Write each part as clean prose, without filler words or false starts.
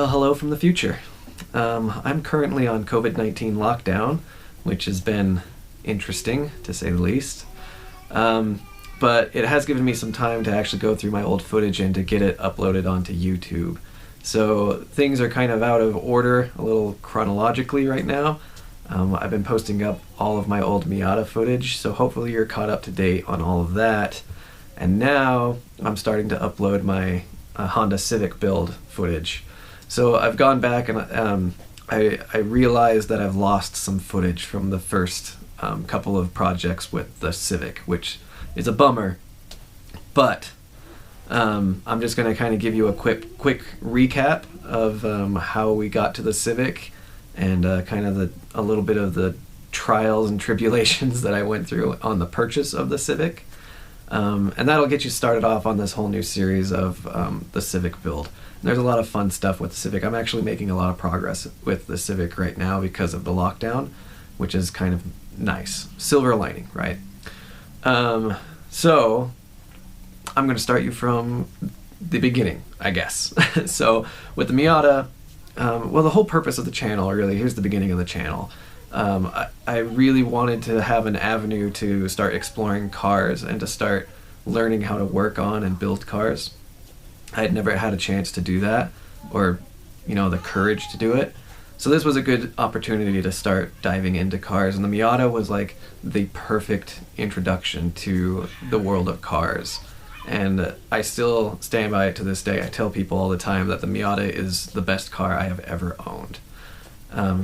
Well, hello from the future. I'm currently on COVID-19 lockdown, which has been interesting, to say the least. But it has given me some time to actually go through my old footage and to get it uploaded onto YouTube. So things are kind of out of order, a little chronologically right now. I've been posting up all of my old Miata footage, so hopefully you're caught up to date on all of that. And now I'm starting to upload my Honda Civic build footage. So I've gone back and I realized that I've lost some footage from the first couple of projects with the Civic, which is a bummer. But I'm just going to kind of give you a quick recap of how we got to the Civic and kind of a little bit of the trials and tribulations that I went through on the purchase of the Civic. And that'll get you started off on this whole new series of the Civic build. And there's a lot of fun stuff with the Civic. I'm actually making a lot of progress with the Civic right now because of the lockdown, which is kind of nice. Silver lining, right? So I'm going to start you from the beginning, I guess. So with the Miata, well, the whole purpose of the channel, really, here's the beginning of the channel. I really wanted to have an avenue to start exploring cars and to start learning how to work on and build cars. I had never had a chance to do that, or, the courage to do it. So this was a good opportunity to start diving into cars, and the Miata was like the perfect introduction to the world of cars. And I still stand by it to this day. I tell people all the time that the Miata is the best car I have ever owned.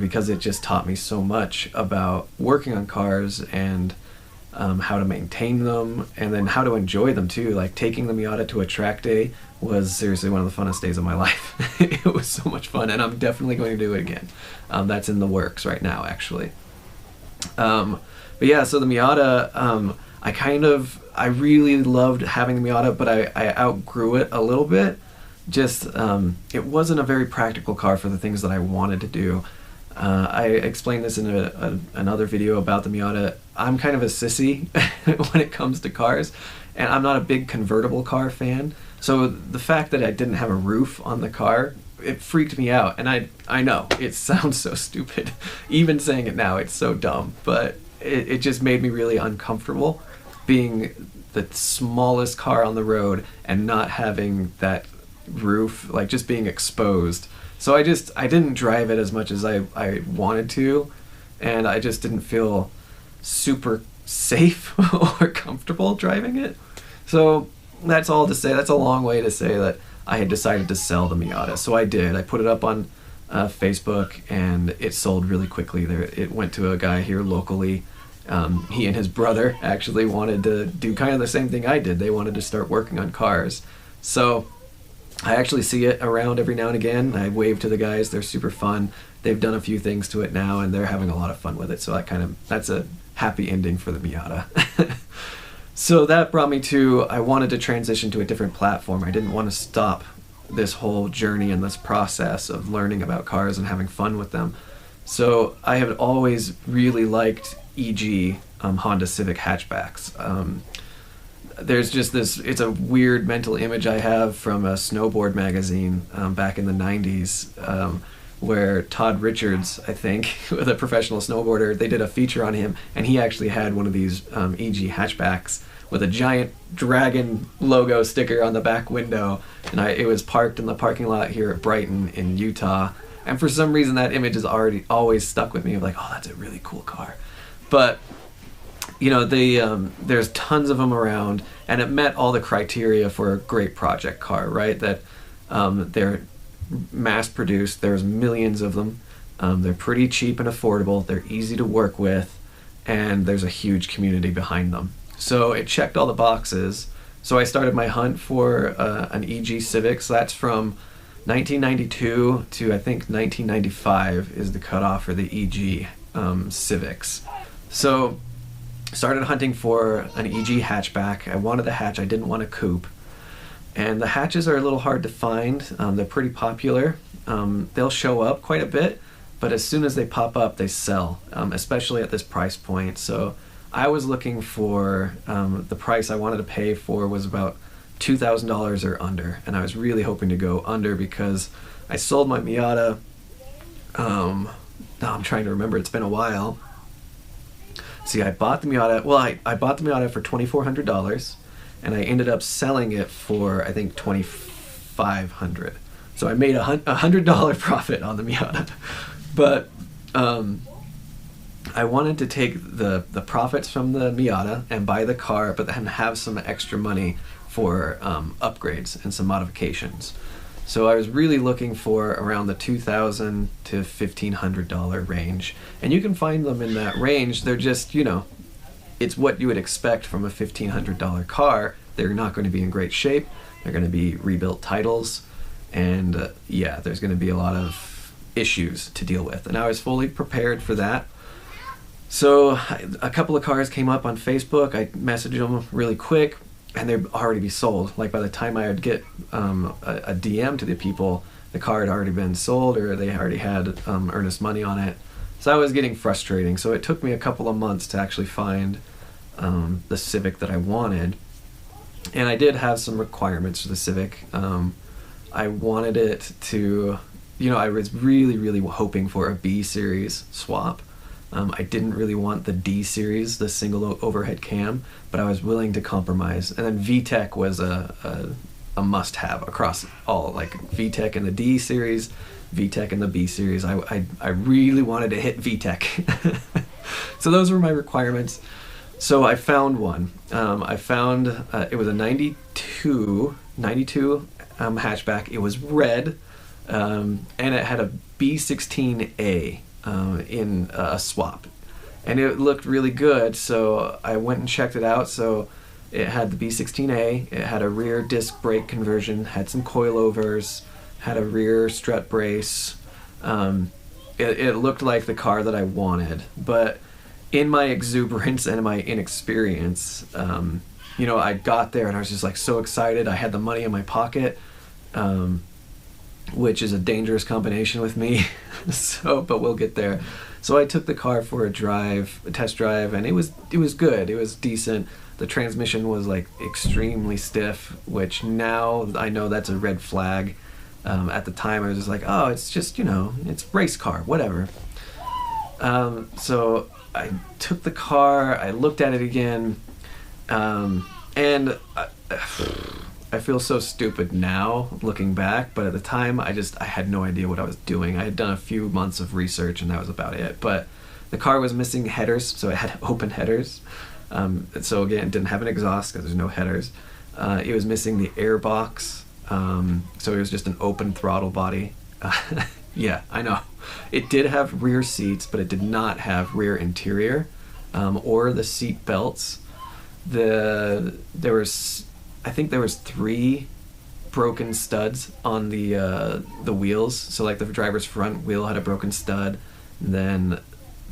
Because it just taught me so much about working on cars and how to maintain them, and then how to enjoy them too. Like taking the Miata to a track day was seriously one of the funnest days of my life. It was so much fun, and I'm definitely going to do it again. That's in the works right now, actually. But yeah, so the Miata, I really loved having the Miata, but I outgrew it a little bit. Just, it wasn't a very practical car for the things that I wanted to do. I explained this in another video about the Miata. I'm kind of a sissy when it comes to cars, and I'm not a big convertible car fan. So the fact that I didn't have a roof on the car, it freaked me out. And I know, it sounds so stupid. Even saying it now, it's so dumb. But it just made me really uncomfortable being the smallest car on the road and not having that roof, like just being exposed. So I didn't drive it as much as I wanted to, and I just didn't feel super safe or comfortable driving it. So that's all to say. That's a long way to say that I had decided to sell the Miata. So I did. I put it up on Facebook, and it sold really quickly. It went to a guy here locally. He and his brother actually wanted to do kind of the same thing I did. They wanted to start working on cars. So I actually see it around every now and again. I wave to the guys. They're super fun. They've done a few things to it now, and they're having a lot of fun with it. So that's a happy ending for the Miata. So that brought me to, I wanted to transition to a different platform. I didn't want to stop this whole journey and this process of learning about cars and having fun with them. So I have always really liked EG Honda Civic hatchbacks. There's just this, it's a weird mental image I have from a snowboard magazine back in the 90s, where Todd Richards, I think, with a professional snowboarder, they did a feature on him, and he actually had one of these EG hatchbacks with a giant dragon logo sticker on the back window, and it was parked in the parking lot here at Brighton in Utah, and for some reason that image has always stuck with me of like, oh, that's a really cool car. But there's tons of them around, and it met all the criteria for a great project car, right? That they're mass-produced, there's millions of them, they're pretty cheap and affordable, they're easy to work with, and there's a huge community behind them. So it checked all the boxes. So I started my hunt for an EG Civic. So that's from 1992 to I think 1995 is the cutoff for the EG Civics. So started hunting for an EG hatchback. I wanted the hatch, I didn't want a coupe. And the hatches are a little hard to find. They're pretty popular. They'll show up quite a bit, but as soon as they pop up, they sell, especially at this price point. So I was looking for, the price I wanted to pay for was about $2,000 or under, and I was really hoping to go under because I sold my Miata. Now I'm trying to remember. It's been a while. See, I bought the Miata. Well, I bought the Miata for $2,400, and I ended up selling it for, I think, $2,500. So I made a $100 profit on the Miata. But I wanted to take the profits from the Miata and buy the car, but then have some extra money for upgrades and some modifications. So I was really looking for around the $2,000 to $1,500 range. And you can find them in that range. They're just, it's what you would expect from a $1,500 car. They're not going to be in great shape. They're going to be rebuilt titles. And there's going to be a lot of issues to deal with. And I was fully prepared for that. So a couple of cars came up on Facebook. I messaged them really quick. And they'd already be sold. Like by the time I would get a DM to the people, the car had already been sold, or they already had earnest money on it. So that was getting frustrating. So it took me a couple of months to actually find the Civic that I wanted. And I did have some requirements for the Civic. I wanted it to, I was really, really hoping for a B series swap. I didn't really want the D series, the single overhead cam, but I was willing to compromise. And then VTEC was a must-have across all, like VTEC in the D series, VTEC in the B series. I really wanted to hit VTEC. So those were my requirements. So I found one. I found it was a 92 hatchback. It was red, and it had a B16A. In a swap, and it looked really good, so I went and checked it out. So it had the B16A, it had a rear disc brake conversion, had some coilovers, had a rear strut brace. It looked like the car that I wanted, but in my exuberance and my inexperience, I got there and I was just like so excited. I had the money in my pocket, which is a dangerous combination with me. But we'll get there. So I took the car for a test drive, and it was good. It was decent. The transmission was like extremely stiff, which now I know that's a red flag. At the time I was just like, oh, it's just, it's race car, whatever. So I took the car, I looked at it again, and I feel so stupid now looking back, but at the time I had no idea what I was doing. I had done a few months of research and that was about it. But the car was missing headers, so it had open headers. So again, it didn't have an exhaust because there's no headers. It was missing the air box, so it was just an open throttle body. Yeah, I know. It did have rear seats, but it did not have rear interior or the seat belts. I think there was 3 broken studs on the wheels. So like the driver's front wheel had a broken stud, and then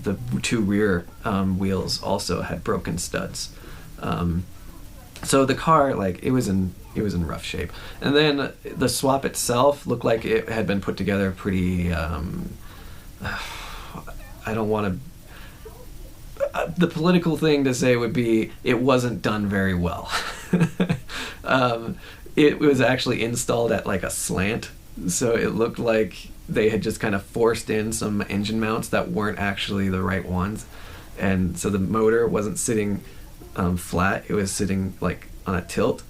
the 2 rear wheels also had broken studs. So the car, like, it was in rough shape. And then the swap itself looked like it had been put together pretty. I don't want to. The political thing to say would be it wasn't done very well. It was actually installed at like a slant, so it looked like they had just kind of forced in some engine mounts that weren't actually the right ones, and so the motor wasn't sitting flat, it was sitting like on a tilt.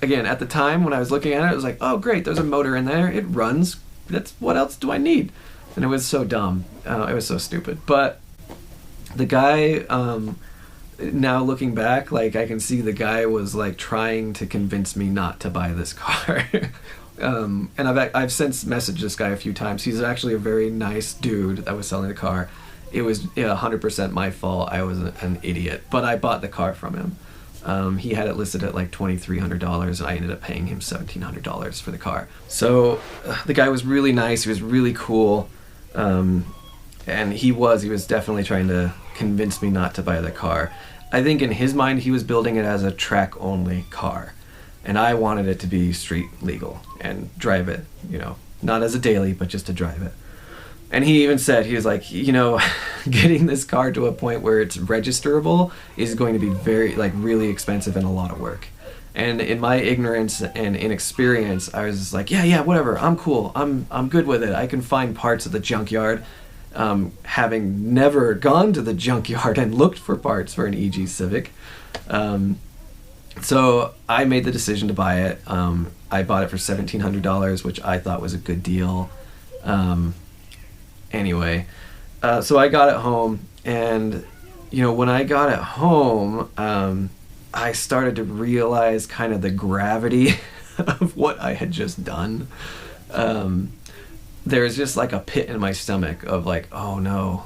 Again, at the time when I was looking at it, I was like, oh great, there's a motor in there, it runs, what else do I need? And it was so dumb, it was so stupid. But the guy, now looking back, like I can see the guy was like trying to convince me not to buy this car. And I've since messaged this guy a few times. He's actually a very nice dude that was selling the car. It was 100% my fault. I was an idiot, but I bought the car from him. He had it listed at like $2,300, and I ended up paying him $1,700 for the car. So the guy was really nice. He was really cool. And he was definitely trying to convince me not to buy the car. I think in his mind he was building it as a track-only car, and I wanted it to be street legal and drive it, not as a daily, but just to drive it. And he even said, he was like, getting this car to a point where it's registerable is going to be very, like, really expensive and a lot of work. And in my ignorance and inexperience, I was just like, yeah, whatever. I'm cool. I'm good with it. I can find parts at the junkyard. Having never gone to the junkyard and looked for parts for an EG Civic. So I made the decision to buy it. I bought it for $1,700, which I thought was a good deal. Anyway, so I got it home, and when I got it home, I started to realize kind of the gravity of what I had just done. There's just like a pit in my stomach of like, oh no,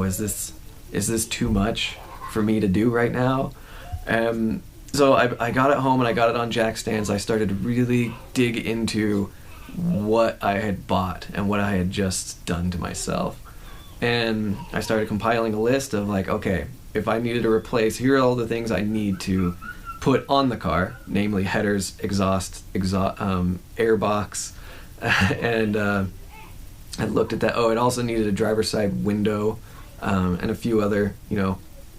is this too much for me to do right now? So I got it home and I got it on jack stands. I started to really dig into what I had bought and what I had just done to myself. And I started compiling a list of like, okay, if I needed to replace, here are all the things I need to put on the car, namely headers, exhaust, airbox, and I looked at that. Oh, it also needed a driver's side window, and a few other,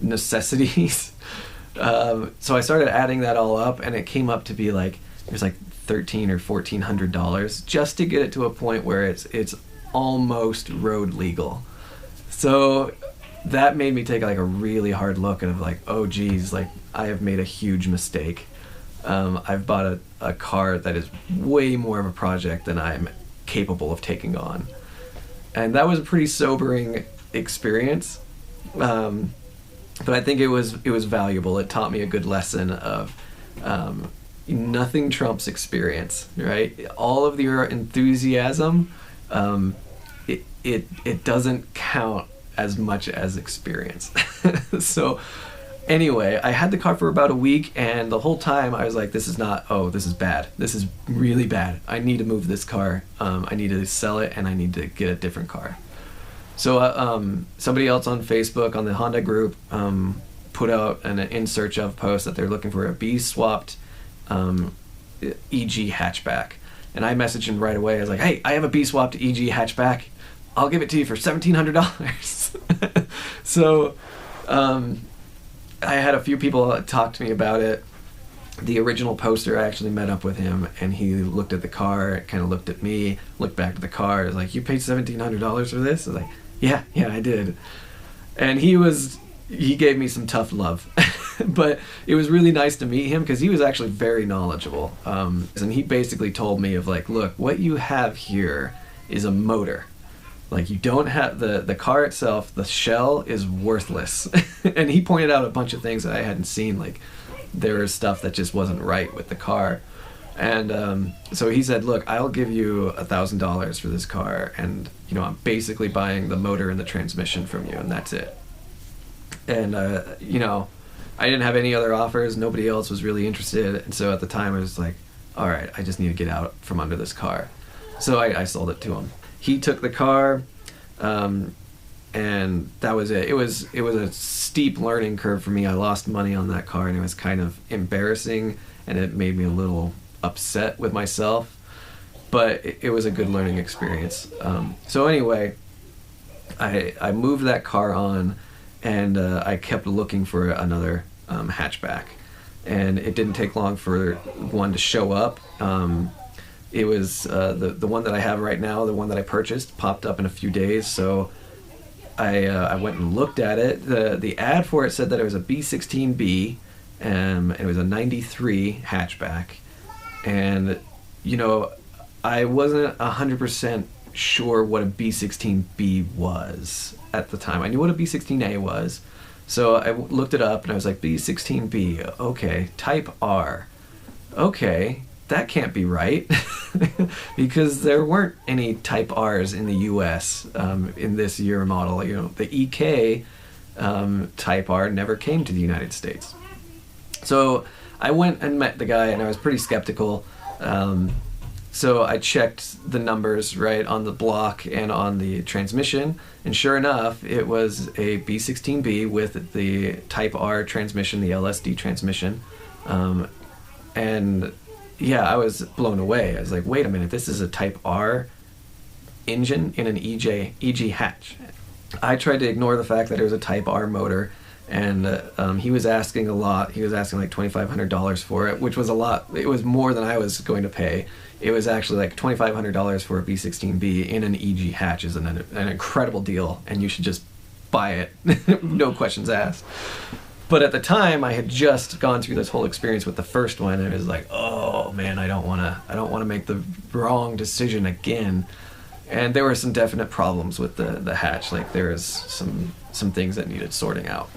necessities. So I started adding that all up, and it came up to be like, it was like $1,300 or $1,400 just to get it to a point where it's almost road legal. So that made me take like a really hard look at like, oh geez, like I have made a huge mistake. I've bought a car that is way more of a project than I'm capable of taking on. And that was a pretty sobering experience. But I think it was valuable. It taught me a good lesson of nothing trumps experience, right? All of your enthusiasm, it doesn't count as much as experience. So anyway, I had the car for about a week, and the whole time I was like, this is bad. This is really bad. I need to move this car. I need to sell it, and I need to get a different car. So somebody else on Facebook, on the Honda group, put out an in search of post that they're looking for a B-swapped EG hatchback. And I messaged him right away. I was like, hey, I have a B-swapped EG hatchback. I'll give it to you for $1,700. So I had a few people talk to me about it. The original poster, I actually met up with him, and he looked at the car, kind of looked at me, looked back at the car. I was like, you paid $1,700 for this? I was like, yeah, I did. And he gave me some tough love. But it was really nice to meet him because he was actually very knowledgeable. And he basically told me of like, look, what you have here is a motor. Like, you don't have the car itself, the shell is worthless. And he pointed out a bunch of things that I hadn't seen, like there was stuff that just wasn't right with the car. And so he said, look, I'll give you $1,000 for this car, and I'm basically buying the motor and the transmission from you, and that's it. And I didn't have any other offers. Nobody else was really interested. And so at the time I was like, all right, I just need to get out from under this car. So I sold it to him. He took the car, and that was it. It was a steep learning curve for me. I lost money on that car, and it was kind of embarrassing, and it made me a little upset with myself. But it was a good learning experience. So anyway, I moved that car on, and I kept looking for another hatchback. And it didn't take long for one to show up. It was the one that I have right now, the one that I purchased, popped up in a few days. So I went and looked at it. The ad for it said that it was a B16B, and it was a 93 hatchback. And, I wasn't 100% sure what a B16B was at the time. I knew what a B16A was. So I looked it up, and I was like, B16B, okay, Type R. Okay, that can't be right. Because there weren't any Type Rs in the US in this year model. The EK Type R never came to the United States. So I went and met the guy, and I was pretty skeptical. So I checked the numbers right on the block and on the transmission, and sure enough, it was a B16B with the Type R transmission, the LSD transmission. And yeah, I was blown away. I was like, wait a minute, this is a Type R engine in an EG hatch. I tried to ignore the fact that it was a Type R motor, and he was asking a lot. He was asking like $2,500 for it, which was a lot. It was more than I was going to pay. It was actually like $2,500 for a B16B in an EG hatch is an incredible deal, and you should just buy it, no questions asked. But at the time, I had just gone through this whole experience with the first one, and it was like, oh man, I don't want to make the wrong decision again. And there were some definite problems with the hatch. Like there was some things that needed sorting out.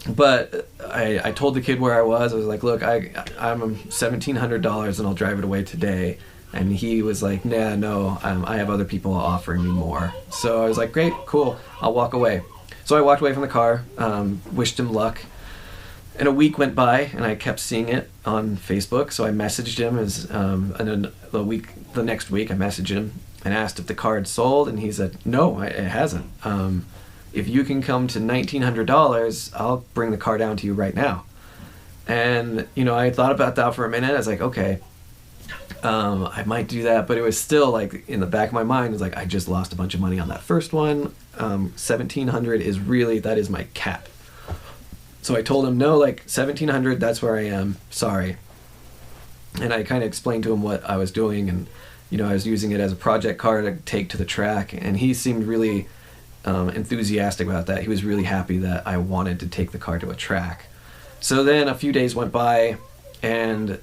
But I told the kid where I was. I was like, look, I'm $1,700 and I'll drive it away today. And he was like, nah, no, I have other people offering me more. So I was like, great, cool, I'll walk away. So I walked away from the car, wished him luck. And a week went by, and I kept seeing it on Facebook. So I messaged him, and then the next week I messaged him and asked if the car had sold, and he said, no, it hasn't. If you can come to $1,900, I'll bring the car down to you right now. And, I thought about that for a minute. I was like, okay, I might do that, but it was still like in the back of my mind, it was like, I just lost a bunch of money on that first one. $1,700 that is my cap. So I told him, no, like $1,700, that's where I am, sorry. And I kind of explained to him what I was doing, and I was using it as a project car to take to the track, and he seemed really enthusiastic about that. He was really happy that I wanted to take the car to a track. So then a few days went by, and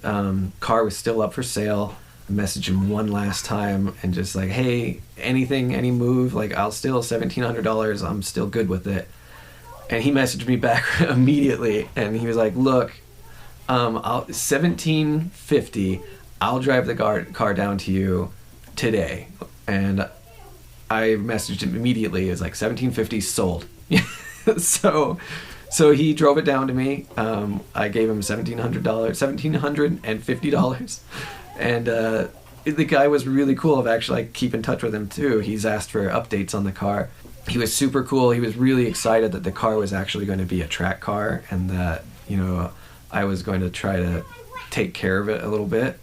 car was still up for sale. I messaged him one last time and just like, hey, any move, like I'll still $1,700, I'm still good with it. And he messaged me back immediately, and he was like, look, $1,750, I'll drive the car down to you today. And I messaged him immediately. It was like $1,750 sold. So he drove it down to me. I gave him $1,750, and the guy was really cool. I've actually keep in touch with him too. He's asked for updates on the car. He was super cool. He was really excited that the car was actually going to be a track car, and that I was going to try to take care of it a little bit.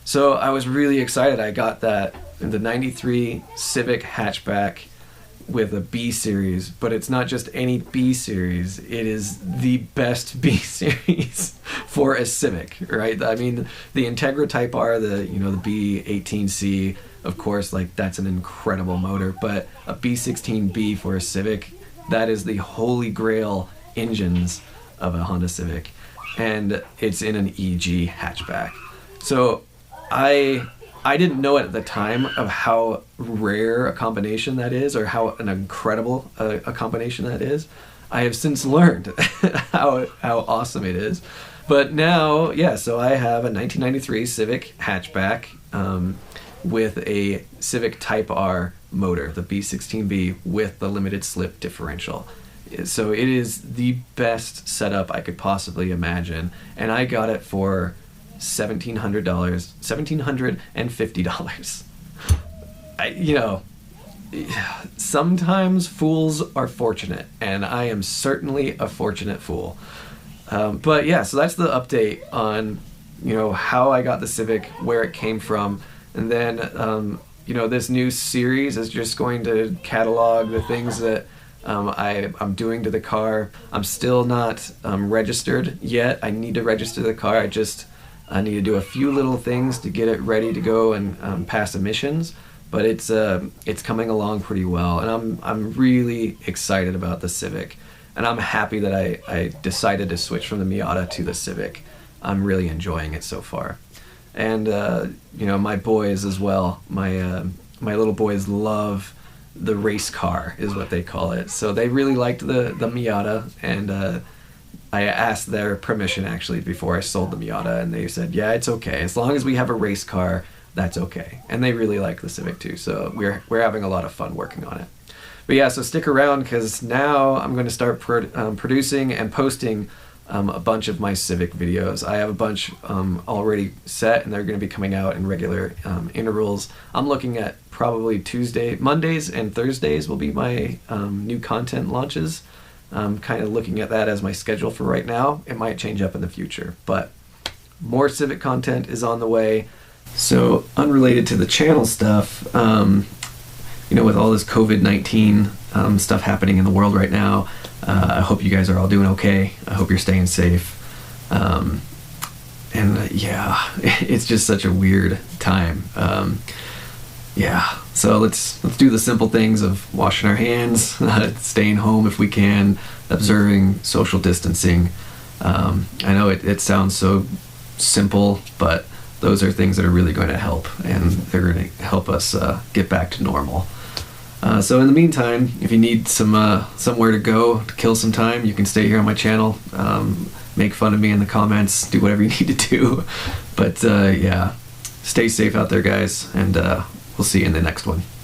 So I was really excited. I got the 93 Civic hatchback with a B series, but it's not just any B series. It is the best B series for a Civic, right? I mean, the Integra Type R, the B18C, of course, like that's an incredible motor, but a B16B for a Civic, that is the holy grail engines of a Honda Civic, and it's in an EG hatchback. So I didn't know at the time of how rare a combination that is, or how an incredible a combination that is. I have since learned how awesome it is. But now, so I have a 1993 Civic hatchback with a Civic Type R motor, the B16B, with the limited slip differential. So it is the best setup I could possibly imagine, and I got it for $1,750. Sometimes fools are fortunate, and I am certainly a fortunate fool. But yeah, so that's the update on how I got the Civic, where it came from, and then this new series is just going to catalog the things that I'm doing to the car. I'm still not registered yet. I need to register the car. I need to do a few little things to get it ready to go and pass emissions, but it's coming along pretty well, and I'm really excited about the Civic, and I'm happy that I decided to switch from the Miata to the Civic. I'm really enjoying it so far, and my boys as well. My little boys love the race car, is what they call it. So they really liked the Miata, and I asked their permission actually before I sold the Miata, and they said, yeah, it's okay. As long as we have a race car, that's okay. And they really like the Civic too, so we're having a lot of fun working on it. But yeah, so stick around, because now I'm going to start producing and posting a bunch of my Civic videos. I have a bunch already set, and they're going to be coming out in regular intervals. I'm looking at probably Mondays and Thursdays will be my new content launches. I'm kind of looking at that as my schedule for right now. It might change up in the future, but more Civic content is on the way. So unrelated to the channel stuff, with all this COVID-19 stuff happening in the world right now, I hope you guys are all doing okay. I hope you're staying safe. Yeah, it's just such a weird time. Yeah, so let's do the simple things of washing our hands, staying home if we can, observing social distancing. I know it sounds so simple, but those are things that are really going to help, and they're going to help us get back to normal. So in the meantime, if you need somewhere to go to kill some time, you can stay here on my channel, make fun of me in the comments, do whatever you need to do. But yeah, stay safe out there, guys, and we'll see you in the next one.